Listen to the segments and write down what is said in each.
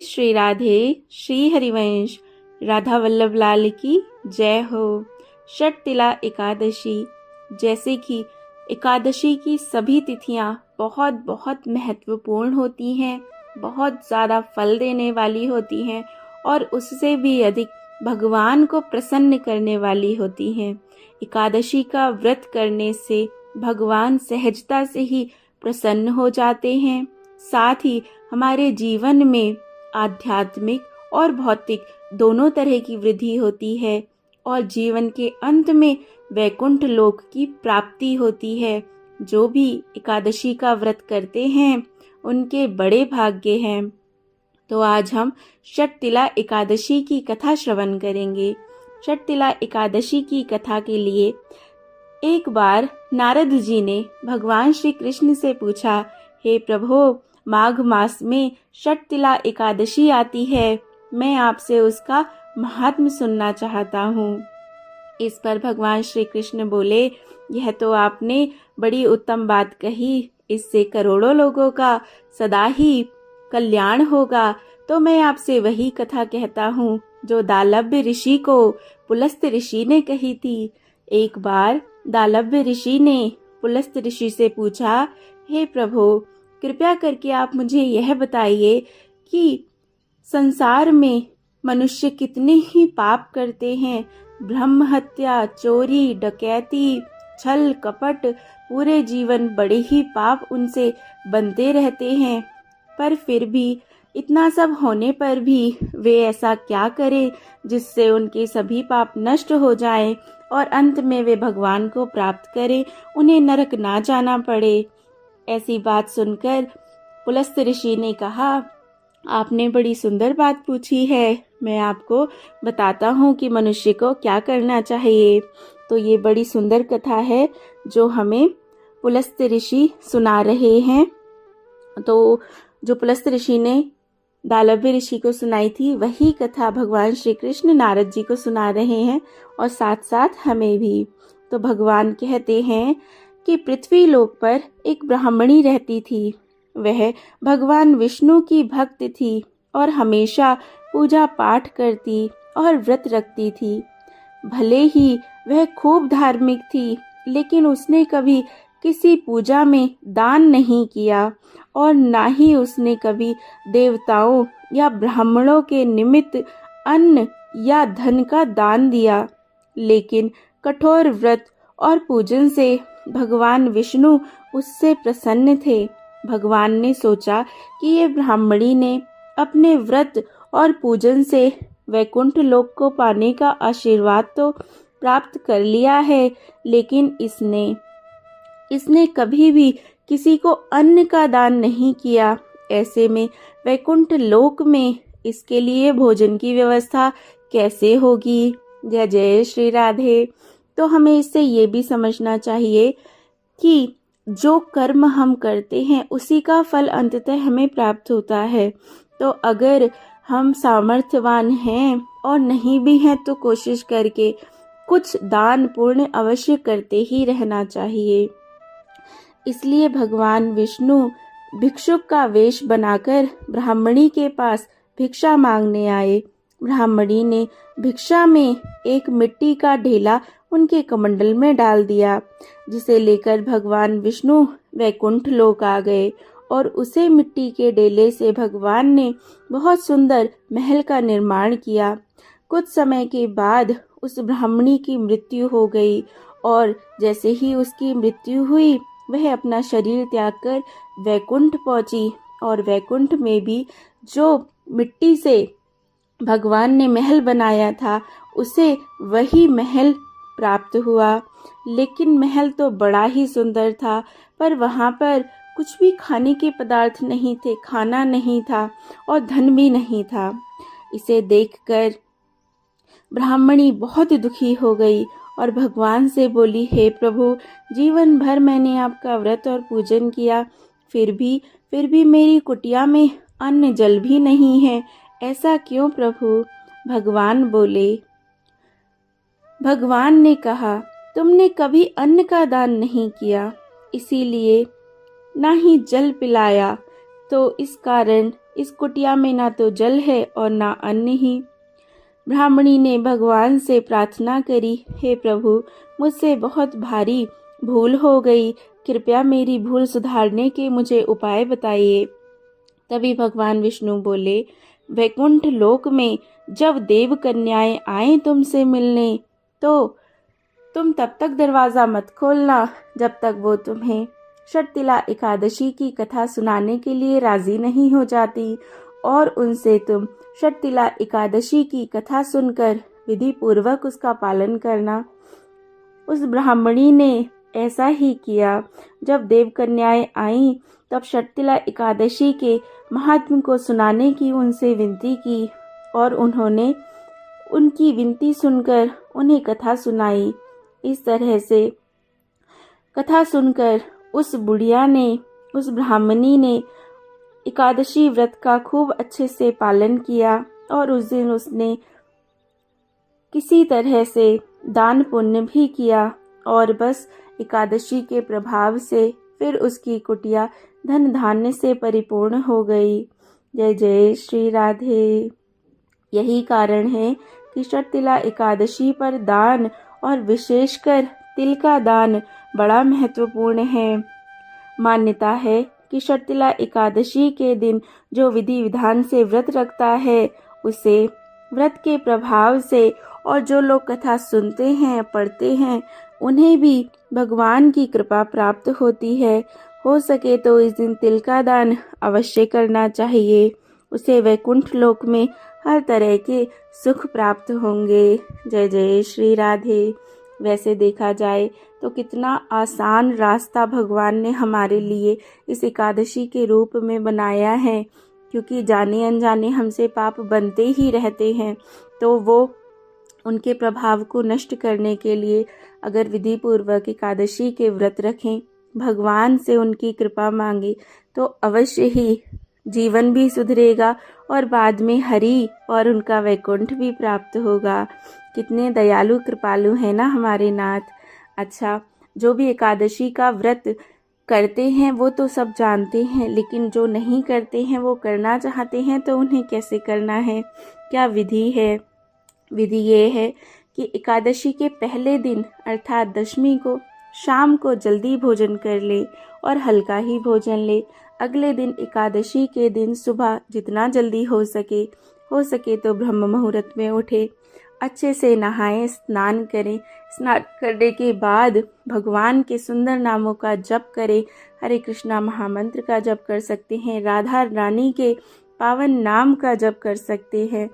श्री राधे श्री हरिवंश राधा वल्लभ लाल की जय हो। षटतिला एकादशी, जैसे कि एकादशी की सभी तिथियां बहुत बहुत महत्वपूर्ण होती हैं, बहुत ज़्यादा फल देने वाली होती हैं और उससे भी अधिक भगवान को प्रसन्न करने वाली होती हैं। एकादशी का व्रत करने से भगवान सहजता से ही प्रसन्न हो जाते हैं, साथ ही हमारे जीवन में आध्यात्मिक और भौतिक दोनों तरह की वृद्धि होती है और जीवन के अंत में वैकुंठ लोक की प्राप्ति होती है। जो भी एकादशी का व्रत करते हैं उनके बड़े भाग्य हैं। तो आज हम षटतिला एकादशी की कथा श्रवण करेंगे। षटतिला एकादशी की कथा के लिए एक बार नारद जी ने भगवान श्री कृष्ण से पूछा, हे प्रभु, माघ मास में षटतिला एकादशी आती है, मैं आपसे उसका महात्म्य सुनना चाहता हूँ। इस पर भगवान श्री कृष्ण बोले, यह तो आपने बड़ी उत्तम बात कही, इससे करोड़ों लोगों का सदा ही कल्याण होगा। तो मैं आपसे वही कथा कहता हूँ जो दालभ्य ऋषि को पुलस्त ऋषि ने कही थी। एक बार दालभ्य ऋषि ने पुलस्त ऋषि से पूछा, हे प्रभु, कृपया करके आप मुझे यह बताइए कि संसार में मनुष्य कितने ही पाप करते हैं। ब्रह्म हत्या, चोरी, डकैती, छल कपट, पूरे जीवन बड़े ही पाप उनसे बनते रहते हैं, पर फिर भी इतना सब होने पर भी वे ऐसा क्या करें जिससे उनके सभी पाप नष्ट हो जाएं और अंत में वे भगवान को प्राप्त करें, उन्हें नरक ना जाना पड़े। ऐसी बात सुनकर पुलस्त ऋषि ने कहा, आपने बड़ी सुंदर बात पूछी है, मैं आपको बताता हूँ कि मनुष्य को क्या करना चाहिए। तो ये बड़ी सुंदर कथा है जो हमें पुलस्त ऋषि सुना रहे हैं। तो जो पुलस्त ऋषि ने दालभ्य ऋषि को सुनाई थी, वही कथा भगवान श्री कृष्ण नारद जी को सुना रहे हैं और साथ साथ हमें भी। तो भगवान कहते हैं कि पृथ्वी लोक पर एक ब्राह्मणी रहती थी। वह भगवान विष्णु की भक्त थी और हमेशा पूजा पाठ करती और व्रत रखती थी। भले ही वह खूब धार्मिक थी, लेकिन उसने कभी किसी पूजा में दान नहीं किया और ना ही उसने कभी देवताओं या ब्राह्मणों के निमित्त अन्न या धन का दान दिया। लेकिन कठोर व्रत और पूजन से भगवान विष्णु उससे प्रसन्न थे। भगवान ने सोचा कि ये ब्राह्मणी ने अपने व्रत और पूजन से वैकुंठ लोक को पाने का आशीर्वाद तो प्राप्त कर लिया है, लेकिन इसने कभी भी किसी को अन्न का दान नहीं किया। ऐसे में वैकुंठ लोक में इसके लिए भोजन की व्यवस्था कैसे होगी। जय जय श्री राधे। तो हमें इससे ये भी समझना चाहिए कि जो कर्म हम करते हैं उसी का फल अंततः हमें प्राप्त होता है। तो अगर हम सामर्थ्यवान हैं और नहीं भी हैं तो कोशिश करके कुछ दान पुण्य अवश्य करते ही रहना चाहिए। इसलिए भगवान विष्णु भिक्षुक का वेश बनाकर ब्राह्मणी के पास भिक्षा मांगने आए। ब्राह्मणी ने भिक्षा में एक मिट्टी का ढेला उनके कमंडल में डाल दिया, जिसे लेकर भगवान विष्णु वैकुंठ लोक आ गए और उसे मिट्टी के ढेले से भगवान ने बहुत सुंदर महल का निर्माण किया। कुछ समय के बाद उस ब्राह्मणी की मृत्यु हो गई और जैसे ही उसकी मृत्यु हुई, वह अपना शरीर त्याग कर वैकुंठ पहुंची और वैकुंठ में भी जो मिट्टी से भगवान ने महल बनाया था उसे वही महल प्राप्त हुआ। लेकिन महल तो बड़ा ही सुंदर था, पर वहाँ पर कुछ भी खाने के पदार्थ नहीं थे, खाना नहीं था और धन भी नहीं था। इसे देखकर ब्राह्मणी बहुत दुखी हो गई और भगवान से बोली, हे प्रभु, जीवन भर मैंने आपका व्रत और पूजन किया, फिर भी मेरी कुटिया में अन्न जल भी नहीं है, ऐसा क्यों प्रभु। भगवान बोले, भगवान ने कहा, तुमने कभी अन्न का दान नहीं किया, इसीलिए ना ही जल पिलाया, तो इस कारण इस कुटिया में ना तो जल है और ना अन्न ही। ब्राह्मणी ने भगवान से प्रार्थना करी, हे प्रभु, मुझसे बहुत भारी भूल हो गई, कृपया मेरी भूल सुधारने के मुझे उपाय बताइए। तभी भगवान विष्णु बोले, वैकुंठ लोक में जब देव कन्याएं आए तुमसे मिलने, तो तुम तब तक दरवाज़ा मत खोलना जब तक वो तुम्हें षटतिला एकादशी की कथा सुनाने के लिए राजी नहीं हो जाती, और उनसे तुम षटतिला एकादशी की कथा सुनकर विधि पूर्वक उसका पालन करना। उस ब्राह्मणी ने ऐसा ही किया। जब देव कन्याएं आईं तब षटतिला एकादशी के महात्म्य को सुनाने की उनसे विनती की, और उन्होंने उनकी विनती सुनकर उन्हें कथा सुनाई। इस तरह से कथा सुनकर उस बुढ़िया ने, उस ब्राह्मणी ने एकादशी व्रत का खूब अच्छे से पालन किया, और उस दिन उसने किसी तरह से दान पुण्य भी किया, और बस एकादशी के प्रभाव से फिर उसकी कुटिया धन धान्य से परिपूर्ण हो गई। जय जय श्री राधे। यही कारण है कि षटतिला एकादशी पर दान, और विशेषकर तिल का दान बड़ा महत्वपूर्ण है। मान्यता है कि षटतिला एकादशी के दिन जो विधि विधान से व्रत रखता है, उसे व्रत के प्रभाव से, और जो लोग कथा सुनते हैं, पढ़ते हैं, उन्हें भी भगवान की कृपा प्राप्त होती है। हो सके तो इस दिन तिल का दान अवश्य करना चाहिए, उसे वैकुंठ लोक में हर तरह के सुख प्राप्त होंगे। जय जय श्री राधे। वैसे देखा जाए तो कितना आसान रास्ता भगवान ने हमारे लिए इस एकादशी के रूप में बनाया है, क्योंकि जाने अनजाने हमसे पाप बनते ही रहते हैं, तो वो उनके प्रभाव को नष्ट करने के लिए अगर विधि पूर्वक एकादशी के व्रत रखें, भगवान से उनकी कृपा मांगे, तो अवश्य ही जीवन भी सुधरेगा और बाद में हरि और उनका वैकुंठ भी प्राप्त होगा। कितने दयालु कृपालु हैं ना हमारे नाथ। अच्छा, जो भी एकादशी का व्रत करते हैं वो तो सब जानते हैं, लेकिन जो नहीं करते हैं, वो करना चाहते हैं, तो उन्हें कैसे करना है, क्या विधि है? विधि ये है कि एकादशी के पहले दिन अर्थात दशमी को शाम को जल्दी भोजन कर ले और हल्का ही भोजन ले। अगले दिन एकादशी के दिन सुबह जितना जल्दी हो सके तो ब्रह्म मुहूर्त में उठे, अच्छे से नहाएं, स्नान करें। स्नान करने के बाद भगवान के सुंदर नामों का जप करें। हरे कृष्णा महामंत्र का जप कर सकते हैं, राधा रानी के पावन नाम का जप कर सकते हैं,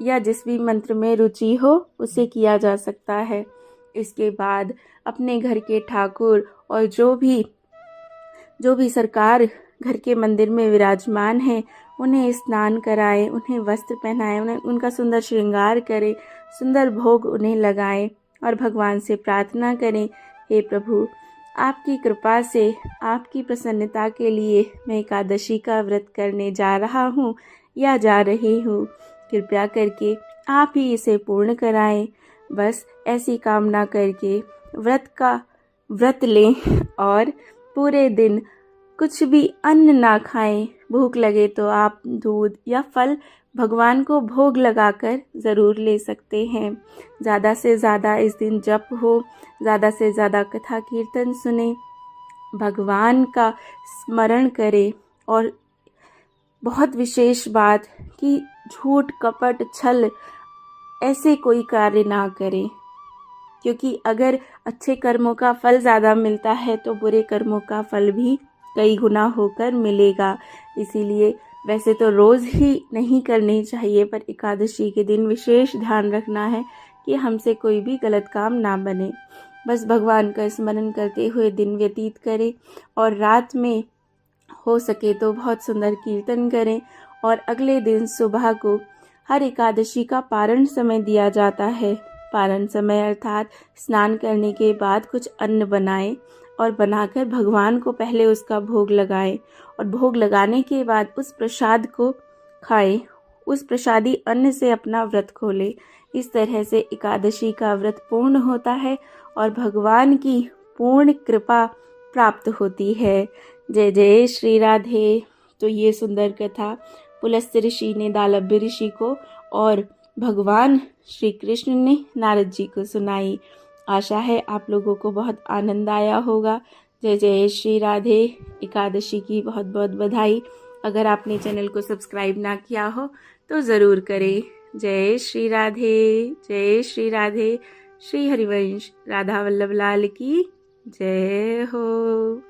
या जिस भी मंत्र में रुचि हो उसे किया जा सकता है। इसके बाद अपने घर के ठाकुर और जो भी सरकार घर के मंदिर में विराजमान है, उन्हें स्नान कराएं, उन्हें वस्त्र पहनाएं, उन्हें उनका सुंदर श्रृंगार करें, सुंदर भोग उन्हें लगाएं और भगवान से प्रार्थना करें, हे प्रभु, आपकी कृपा से, आपकी प्रसन्नता के लिए मैं एकादशी का व्रत करने जा रहा हूँ या जा रही हूँ। कृपया करके आप ही इसे पूर्ण कराएं। बस ऐसी कामना करके व्रत लें और पूरे दिन कुछ भी अन्न ना खाएं। भूख लगे तो आप दूध या फल भगवान को भोग लगाकर ज़रूर ले सकते हैं। ज़्यादा से ज़्यादा इस दिन जप हो, ज़्यादा से ज़्यादा कथा कीर्तन सुने, भगवान का स्मरण करें। और बहुत विशेष बात कि झूठ कपट छल ऐसे कोई कार्य ना करें, क्योंकि अगर अच्छे कर्मों का फल ज़्यादा मिलता है तो बुरे कर्मों का फल भी कई गुना होकर मिलेगा। इसीलिए वैसे तो रोज़ ही नहीं करनी चाहिए, पर एकादशी के दिन विशेष ध्यान रखना है कि हमसे कोई भी गलत काम ना बने। बस भगवान का स्मरण करते हुए दिन व्यतीत करें और रात में हो सके तो बहुत सुंदर कीर्तन करें। और अगले दिन सुबह को हर एकादशी का पारण समय दिया जाता है। पारण समय अर्थात स्नान करने के बाद कुछ अन्न बनाएं और बनाकर भगवान को पहले उसका भोग लगाएं, और भोग लगाने के बाद उस प्रसाद को खाएं, उस प्रसादी अन्न से अपना व्रत खोलें। इस तरह से एकादशी का व्रत पूर्ण होता है और भगवान की पूर्ण कृपा प्राप्त होती है। जय जय श्री राधे। तो ये सुंदर कथा पुलस्त्य ऋषि ने दालभ्य ऋषि को और भगवान श्री कृष्ण ने नारद जी को सुनाई। आशा है आप लोगों को बहुत आनंद आया होगा। जय जय श्री राधे। एकादशी की बहुत बहुत बधाई। अगर आपने चैनल को सब्सक्राइब ना किया हो तो ज़रूर करें। जय श्री राधे, जय श्री राधे। श्री हरिवंश राधा वल्लभ लाल की जय हो।